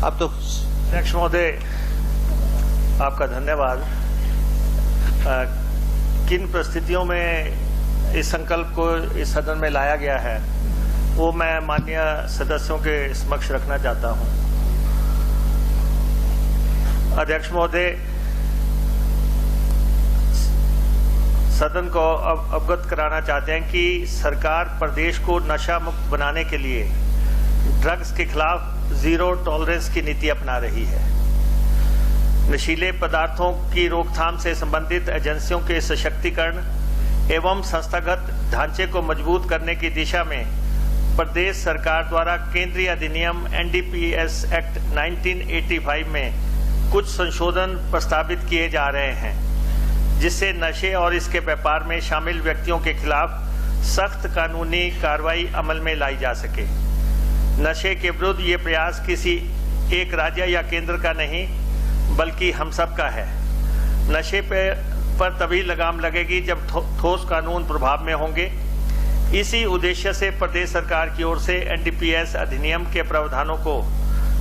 अब तो अध्यक्ष महोदय, आपका धन्यवाद। किन परिस्थितियों में इस संकल्प को इस सदन में लाया गया है वो मैं माननीय सदस्यों के समक्ष रखना चाहता हूं। अध्यक्ष महोदय, सदन को अवगत कराना चाहते हैं कि सरकार प्रदेश को नशा मुक्त बनाने के लिए ड्रग्स के खिलाफ जीरो टॉलरेंस की नीति अपना रही है। नशीले पदार्थों की रोकथाम से संबंधित एजेंसियों के सशक्तिकरण एवं संस्थागत ढांचे को मजबूत करने की दिशा में प्रदेश सरकार द्वारा केंद्रीय अधिनियम एनडीपीएस एक्ट 1985 में कुछ संशोधन प्रस्तावित किए जा रहे हैं, जिससे नशे और इसके व्यापार में शामिल व्यक्तियों के खिलाफ सख्त कानूनी कार्रवाई अमल में लाई जा सके। नशे के विरुद्ध ये प्रयास किसी एक राज्य या केंद्र का नहीं बल्कि हम सब का है। नशे पर तभी लगाम लगेगी जब ठोस कानून प्रभाव में होंगे। इसी उद्देश्य से प्रदेश सरकार की ओर से एनडीपीएस अधिनियम के प्रावधानों को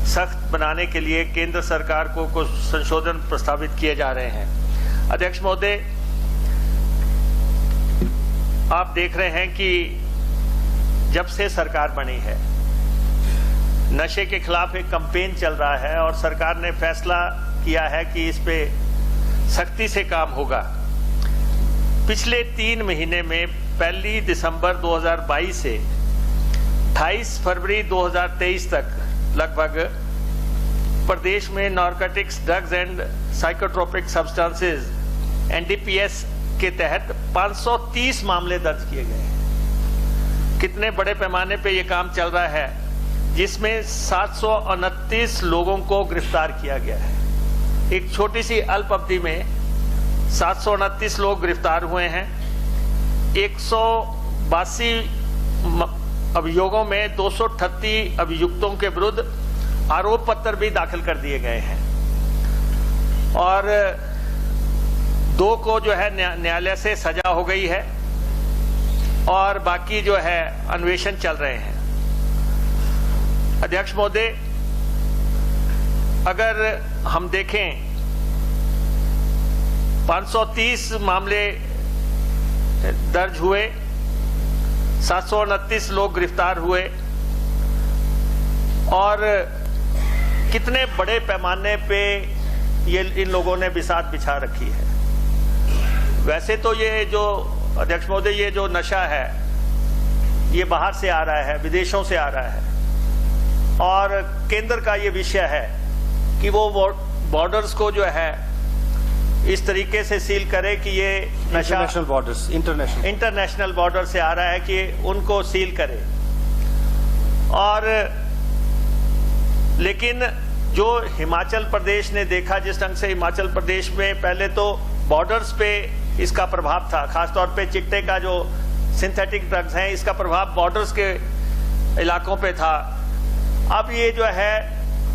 सख्त बनाने के लिए केंद्र सरकार को कुछ संशोधन प्रस्तावित किए जा रहे हैं। अध्यक्ष महोदय, आप देख रहे हैं कि जब से सरकार बनी है नशे के खिलाफ एक कैंपेन चल रहा है और सरकार ने फैसला किया है कि इस पे सख्ती से काम होगा। पिछले 3 महीने में 1 दिसंबर 2022 से 28 फरवरी 2023 तक लगभग प्रदेश में narcotics, drugs and psychotropic substances NDPS के तहत 530 मामले दर्ज किए गए हैं। कितने बड़े पैमाने पे ये काम चल रहा है, जिसमें 729 लोगों को गिरफ्तार किया गया है। एक छोटी सी अल्प अवधि में 729 लोग गिरफ्तार हुए हैं। 182 अभियोगों में 238 अभियुक्तों के विरुद्ध आरोप पत्र भी दाखिल कर दिए गए हैं और 2 को जो है न्यायालय से सजा हो गई है और बाकी जो है अन्वेषण चल रहे हैं। अध्यक्ष महोदय, अगर हम देखें 530 मामले दर्ज हुए, 729 लोग गिरफ्तार हुए और कितने बड़े पैमाने पे ये इन लोगों ने बिसात बिछा रखी है। वैसे तो ये जो अध्यक्ष महोदय, ये जो नशा है ये बाहर से आ रहा है, विदेशों से आ रहा है और केंद्र का ये विषय है कि वो बॉर्डर्स को जो है इस तरीके से सील करे कि ये नशा इंटरनेशनल बॉर्डर से आ रहा है कि उनको सील करे। और लेकिन जो हिमाचल प्रदेश ने देखा, जिस ढंग से हिमाचल प्रदेश में पहले तो बॉर्डर्स पे इसका प्रभाव था, खासतौर पे चिट्टे का जो सिंथेटिक ड्रग्स हैं इसका प्रभाव बॉर्डर्स के इलाकों पे था। अब ये जो है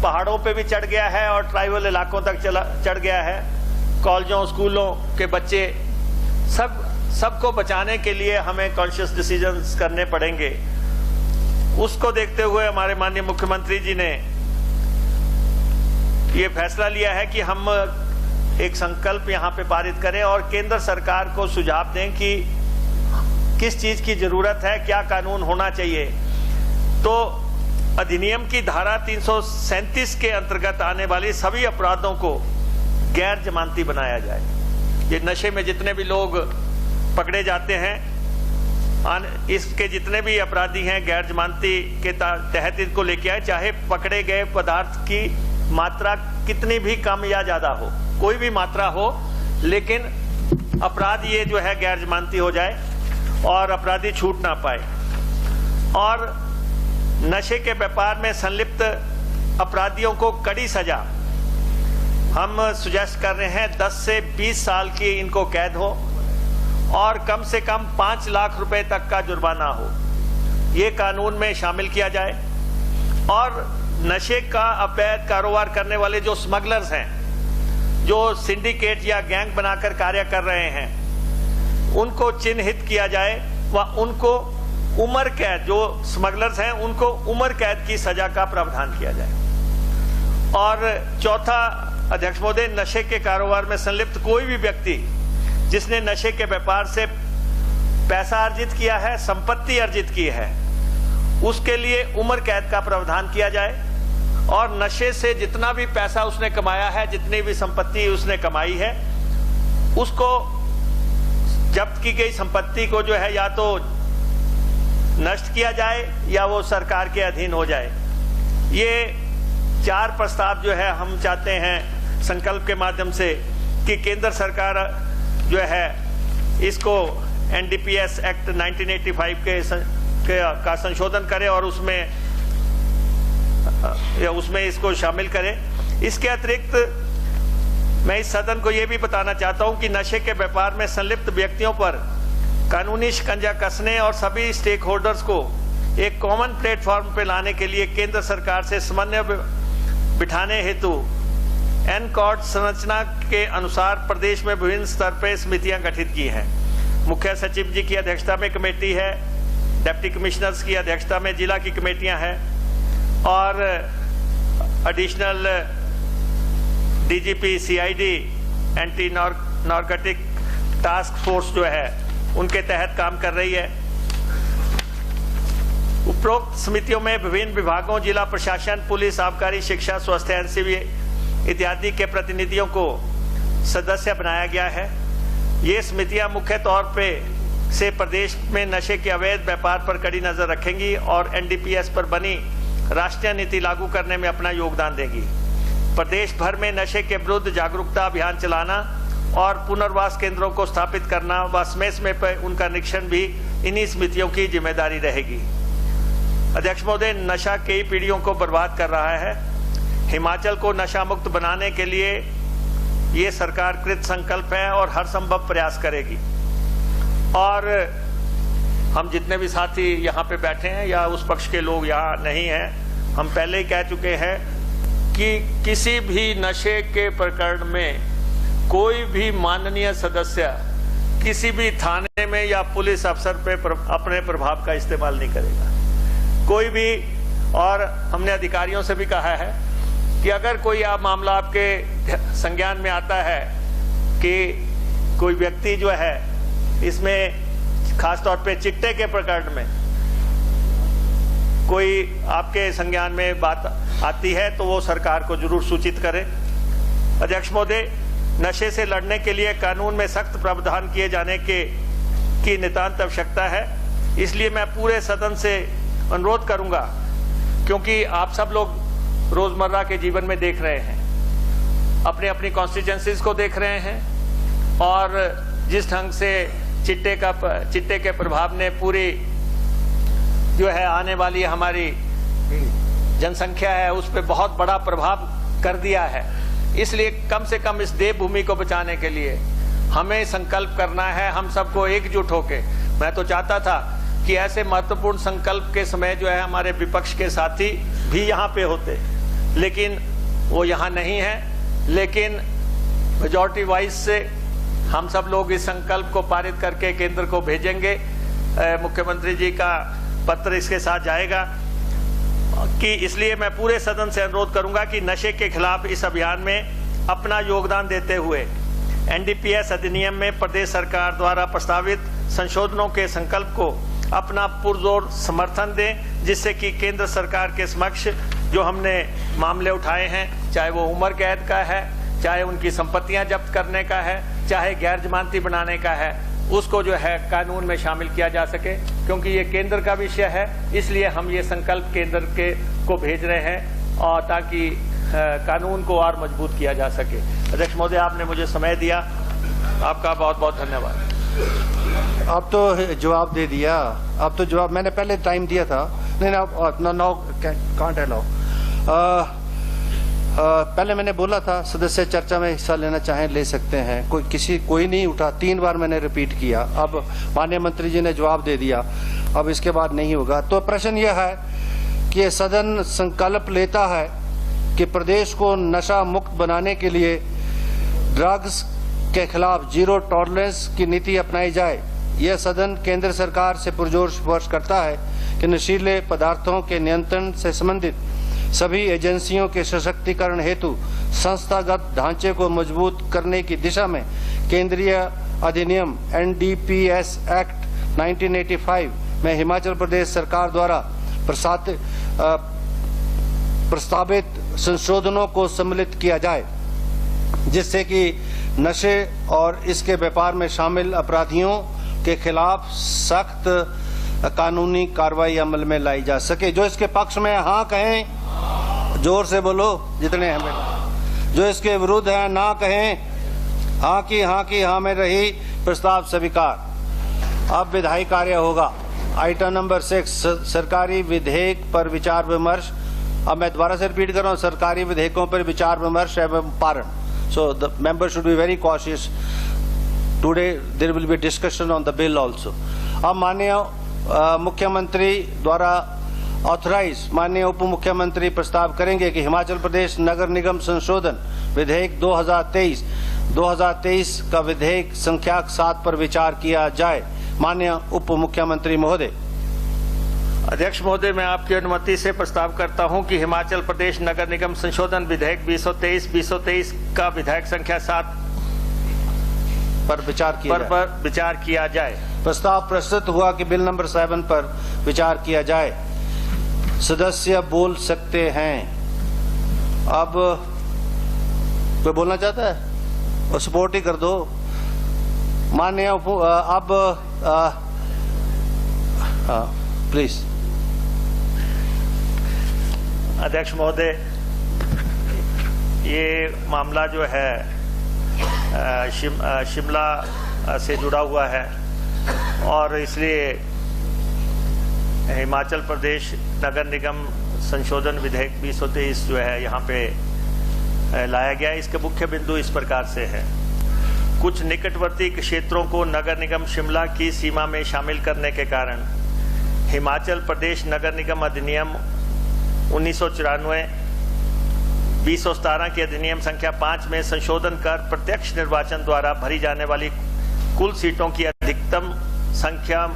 पहाड़ों पे भी चढ़ गया है और ट्राइबल इलाकों तक चढ़ गया है। कॉलेजों, स्कूलों के बच्चे सबको बचाने के लिए हमें कॉन्शियस डिसीजंस करने पड़ेंगे। उसको देखते हुए हमारे माननीय मुख्यमंत्री जी ने ये फैसला लिया है कि हम एक संकल्प यहाँ पे पारित करें और केंद्र सरकार को सुझाव दें कि किस चीज की जरूरत है, क्या कानून होना चाहिए। तो अधिनियम की धारा 337 के अंतर्गत आने वाली सभी अपराधों को गैर जमानती बनाया जाए। ये नशे में जितने भी लोग पकड़े जाते हैं, इसके जितने भी अपराधी हैं गैर जमानती के तहत इनको लेके आए, चाहे पकड़े गए पदार्थ की मात्रा कितनी भी कम या ज्यादा हो, कोई भी मात्रा हो, लेकिन अपराध ये जो है गैर जमानती हो जाए और अपराधी छूट ना पाए। और नशे के व्यापार में संलिप्त अपराधियों को कड़ी सजा हम सुजेस्ट कर रहे हैं। 10 से 20 साल की इनको कैद हो और कम से कम 5 लाख रुपए तक का जुर्माना हो, ये कानून में शामिल किया जाए। और नशे का अवैध कारोबार करने वाले जो स्मगलर्स हैं, जो सिंडिकेट या गैंग बनाकर कार्य कर रहे हैं, उनको चिन्हित किया जाए व उनको उम्र कैद, जो स्मगलर्स हैं उनको उम्र कैद की सजा का प्रावधान किया जाए। और चौथा, अध्यक्ष महोदय, नशे के कारोबार में संलिप्त कोई भी व्यक्ति जिसने नशे के व्यापार से पैसा अर्जित किया है, संपत्ति अर्जित की है, उसके लिए उम्र कैद का प्रावधान किया जाए और नशे से जितना भी पैसा उसने कमाया है, जितनी भी संपत्ति उसने कमाई है, उसको जब्त की गई संपत्ति को जो है या तो नष्ट किया जाए या वो सरकार के अधीन हो जाए। ये 4 प्रस्ताव जो है हम चाहते हैं संकल्प के माध्यम से कि केंद्र सरकार जो है इसको एनडीपीएस एक्ट 1985 का संशोधन करे और उसमें इसको शामिल करे। इसके अतिरिक्त मैं इस सदन को यह भी बताना चाहता हूं कि नशे के व्यापार में संलिप्त व्यक्तियों पर कानूनी शिकंजा कसने और सभी स्टेक होल्डर्स को एक कॉमन प्लेटफॉर्म पर लाने के लिए केंद्र सरकार से समन्वय बिठाने हेतु एनकॉर्ड संरचना के अनुसार प्रदेश में विभिन्न स्तर पर समितियां गठित की हैं। मुख्य सचिव जी की अध्यक्षता में कमेटी है, डिप्टी कमिश्नर्स की अध्यक्षता में जिला की कमेटियां हैं और additional DGP CID anti narcotic task force जो है उनके तहत काम कर रही है। उपरोक्त समितियों में विभिन्न विभागों, जिला प्रशासन, पुलिस, आबकारी, शिक्षा, स्वास्थ्य, एनसीबी इत्यादि के प्रतिनिधियों को सदस्य बनाया गया है। ये समितियां मुख्य तौर पे से प्रदेश में नशे के अवैध व्यापार पर कड़ी नजर रखेंगी और एनडीपीएस पर बनी राष्ट्रीय नीति लागू करने में अपना योगदान देगी। प्रदेश भर में नशे के विरुद्ध जागरूकता अभियान चलाना और पुनर्वास केंद्रों को स्थापित करना व समय समय पर उनका निरीक्षण भी इन्हीं समितियों की जिम्मेदारी रहेगी। अध्यक्ष महोदय, नशा कई पीढ़ियों को बर्बाद कर रहा है। हिमाचल को नशा मुक्त बनाने के लिए ये सरकार कृत संकल्प है और हर संभव प्रयास करेगी। और हम जितने भी साथी यहाँ पे बैठे हैं या उस पक्ष के लोग यहाँ नहीं हैं, हम पहले ही कह चुके हैं कि किसी भी नशे के प्रकरण में कोई भी माननीय सदस्य किसी भी थाने में या पुलिस अफसर पे अपने प्रभाव का इस्तेमाल नहीं करेगा, कोई भी। और हमने अधिकारियों से भी कहा है कि अगर कोई मामला आपके संज्ञान में आता है कि कोई व्यक्ति जो है इसमें खासतौर पे चिट्टे के प्रकरण में कोई आपके संज्ञान में बात आती है तो वो सरकार को जरूर सूचित करे। अध्यक्ष महोदय, नशे से लड़ने के लिए कानून में सख्त प्रावधान किए जाने की नितांत आवश्यकता है। इसलिए मैं पूरे सदन से अनुरोध करूंगा, क्योंकि आप सब लोग रोजमर्रा के जीवन में देख रहे हैं, अपनी अपनी कॉन्स्टिट्यूएंसीज को देख रहे हैं और जिस ढंग से चिट्टे के प्रभाव ने पूरी जो है आने वाली हमारी जनसंख्या है उस पर बहुत बड़ा प्रभाव कर दिया है। इसलिए कम से कम इस देवभूमि को बचाने के लिए हमें संकल्प करना है, हम सबको एकजुट होके। मैं तो चाहता था कि ऐसे महत्वपूर्ण संकल्प के समय जो है हमारे विपक्ष के साथी भी यहाँ पे होते, लेकिन वो यहाँ नहीं है। लेकिन मेजॉरिटी वाइज से हम सब लोग इस संकल्प को पारित करके केंद्र को भेजेंगे। मुख्यमंत्री जी का पत्र इसके साथ जाएगा कि इसलिए मैं पूरे सदन से अनुरोध करूंगा कि नशे के खिलाफ इस अभियान में अपना योगदान देते हुए एनडीपीएस अधिनियम में प्रदेश सरकार द्वारा प्रस्तावित संशोधनों के संकल्प को अपना पुरजोर समर्थन दें, जिससे कि केंद्र सरकार के समक्ष जो हमने मामले उठाए हैं, चाहे वो उम्र कैद का है, चाहे उनकी संपत्तियां जब्त करने का है, चाहे गैर जमानती बनाने का है, उसको जो है कानून में शामिल किया जा सके। क्योंकि ये केंद्र का विषय है, इसलिए हम ये संकल्प केंद्र को भेज रहे हैं और ताकि कानून को और मजबूत किया जा सके। अध्यक्ष महोदय, आपने मुझे समय दिया, आपका बहुत बहुत धन्यवाद। आप तो जवाब दे दिया, आप तो जवाब मैंने पहले टाइम दिया था। नहीं नो कांट अलाउ। पहले मैंने बोला था सदस्य चर्चा में हिस्सा लेना चाहें ले सकते हैं, कोई नहीं उठा। 3 बार मैंने रिपीट किया, अब माननीय मंत्री जी ने जवाब दे दिया, अब इसके बाद नहीं होगा। तो प्रश्न यह है कि सदन संकल्प लेता है कि प्रदेश को नशा मुक्त बनाने के लिए ड्रग्स के खिलाफ जीरो टॉलरेंस की नीति अपनाई जाए। यह सदन केंद्र सरकार से पुरजोर सिफारिश करता है कि नशीले पदार्थों के नियंत्रण से संबंधित सभी एजेंसियों के सशक्तिकरण हेतु संस्थागत ढांचे को मजबूत करने की दिशा में केंद्रीय अधिनियम NDPS एक्ट 1985 में हिमाचल प्रदेश सरकार द्वारा प्रस्तावित संशोधनों को सम्मिलित किया जाए, जिससे कि नशे और इसके व्यापार में शामिल अपराधियों के खिलाफ सख्त कानूनी कार्रवाई अमल में लाई जा सके। जो इसके पक्ष में हाँ कहें, जोर से बोलो जितने हैं बेटा। जो इसके विरुद्ध है ना कहें। हाँ की हाँ में रही, प्रस्ताव स्वीकार। अब विधायी कार्य होगा। आइटम नंबर 6 सरकारी विधेयक पर विचार विमर्श। अब मैं दोबारा से रिपीट कर रहा हूँ, सरकारी विधेयकों पर विचार विमर्श एवं पारण। So the members should be very cautious. Today there will be a discussion on the bill also. अब माननीय मुख्यमंत्री द्वारा ऑथराइज माननीय उप मुख्यमंत्री प्रस्ताव करेंगे कि हिमाचल प्रदेश नगर निगम संशोधन विधेयक 2023 का विधेयक संख्या 7 पर विचार किया जाए। माननीय उप मुख्यमंत्री महोदय। अध्यक्ष महोदय, मैं आपकी अनुमति से प्रस्ताव करता हूं कि हिमाचल प्रदेश नगर निगम संशोधन विधेयक 2023 का विधेयक संख्या 7 पर विचार किया जाए। प्रस्ताव प्रस्तुत हुआ कि बिल नंबर 7 पर विचार किया जाए। सदस्य बोल सकते हैं। अब कोई बोलना चाहता है और सपोर्ट ही कर दो। माननीय अब प्लीज। अध्यक्ष महोदय, ये मामला जो है शिमला से जुड़ा हुआ है और इसलिए हिमाचल प्रदेश नगर निगम संशोधन विधेयक 2023 जो है यहाँ पे लाया गया। इसके मुख्य बिंदु इस प्रकार से है। कुछ निकटवर्ती क्षेत्रों को नगर निगम शिमला की सीमा में शामिल करने के कारण हिमाचल प्रदेश नगर निगम अधिनियम 1994 2017 के अधिनियम संख्या 5 में संशोधन कर प्रत्यक्ष निर्वाचन द्वारा भरी जाने वाली कुल सीटों की अधिकतम संख्या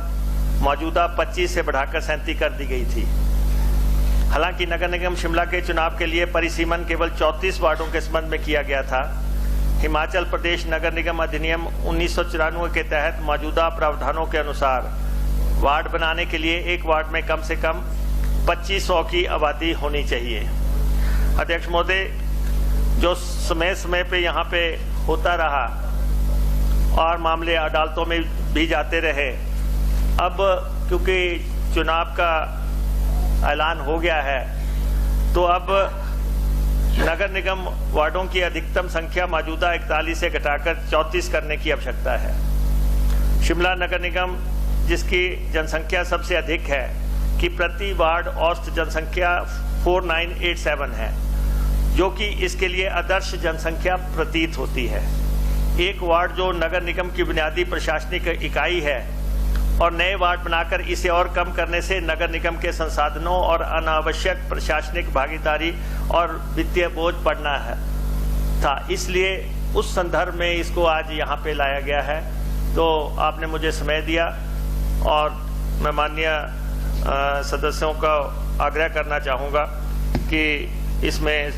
मौजूदा 25 से बढ़ाकर 37 कर दी गई थी। हालांकि नगर निगम शिमला के चुनाव के लिए परिसीमन केवल 34 वार्डों के संबंध में किया गया था। हिमाचल प्रदेश नगर निगम अधिनियम 1994 के तहत मौजूदा प्रावधानों के अनुसार वार्ड बनाने के लिए एक वार्ड में कम से कम 2500 की आबादी होनी चाहिए। अध्यक्ष महोदय, जो समय समय पे यहाँ पे होता रहा और मामले अदालतों में भी जाते रहे, अब क्योंकि चुनाव का ऐलान हो गया है तो अब नगर निगम वार्डों की अधिकतम संख्या मौजूदा 41 से घटाकर 34 करने की आवश्यकता है। शिमला नगर निगम, जिसकी जनसंख्या सबसे अधिक है, कि प्रति वार्ड औसत जनसंख्या 4987 है, जो कि इसके लिए आदर्श जनसंख्या प्रतीत होती है। एक वार्ड जो नगर निगम की बुनियादी प्रशासनिक इकाई है और नए वार्ड बनाकर इसे और कम करने से नगर निगम के संसाधनों और अनावश्यक प्रशासनिक भागीदारी और वित्तीय बोझ बढ़ना था। इसलिए उस संदर्भ में इसको आज यहाँ पे लाया गया है। तो आपने मुझे समय दिया और मैं माननीय सदस्यों का आग्रह करना चाहूँगा कि इसमें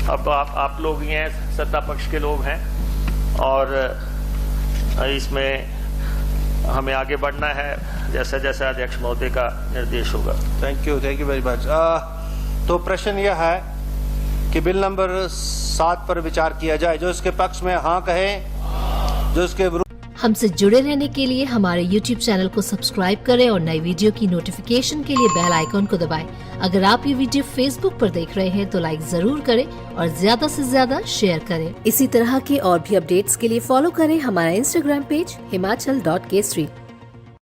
अब आप लोग ही हैं, सत्ता पक्ष के लोग हैं और इसमें हमें आगे बढ़ना है जैसा जैसा अध्यक्ष महोदय का निर्देश होगा। Thank you very much. तो प्रश्न यह है कि बिल नंबर 7 पर विचार किया जाए। जो इसके पक्ष में हाँ कहें, जो इसके विरुद्ध। हमसे जुड़े रहने के लिए हमारे YouTube चैनल को सब्सक्राइब करें और नई वीडियो की नोटिफिकेशन के लिए बेल आइकॉन को दबाएं। अगर आप ये वीडियो Facebook पर देख रहे हैं तो लाइक जरूर करें और ज्यादा से ज्यादा शेयर करें। इसी तरह के और भी अपडेट्स के लिए फॉलो करें हमारा Instagram पेज himachal.k3।